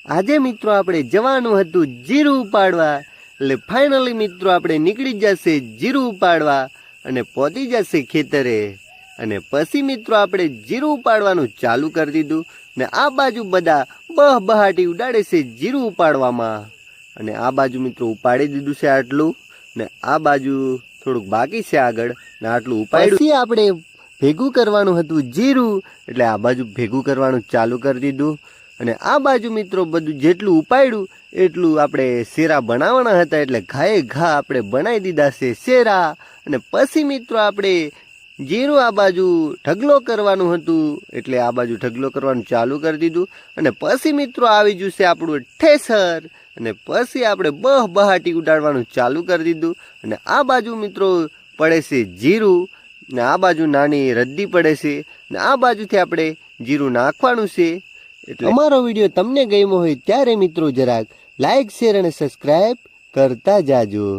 આજે મિત્રો આપણે જવાનું હતું જીરું ઉપાડવા, એટલે ફાઇનલી મિત્રો આપણે નીકળી જશે જીરું ઉપાડવા અને પહોંચી જશે ખેતરે. અને પછી મિત્રો આપણે જીરું ઉપાડવાનું ચાલુ કરી દીધું ને આ બાજુ બધા બહાટી ઉડાડે છે જીરું ઉપાડવામાં. અને આ બાજુ મિત્રો ઉપાડી દીધું છે આટલું ને આ બાજુ થોડુંક બાકી છે આગળ ને આટલું ઉપાડ્યું. પછી આપણે ભેગું કરવાનું હતું જીરું, એટલે આ બાજુ ભેગું કરવાનું ચાલુ કરી દીધું. અને આ બાજુ મિત્રો બધું જેટલું ઉપાડ્યું એટલું આપણે શેરા બનાવવાના હતા, એટલે ઘાએ ઘા આપણે બનાવી દીધા છે શેરા. અને પછી મિત્રો આપણે જીરું આ બાજુ ઢગલો કરવાનું હતું, એટલે આ બાજુ ઢગલો કરવાનું ચાલુ કરી દીધું. અને પછી મિત્રો આવી જશે આપણું ઠેસર, અને પછી આપણે બહાટી ઉડાડવાનું ચાલુ કરી દીધું. અને આ બાજુ મિત્રો પડે છે જીરું ને આ બાજુ નાની રદ્દી પડે છે ને આ બાજુથી આપણે જીરું નાખવાનું છે. એટલે અમારો વિડીયો તમને ગમ્યો હોય ત્યારે મિત્રો જરાક લાઈક શેર અને સબસ્ક્રાઈબ કરતા જાજો.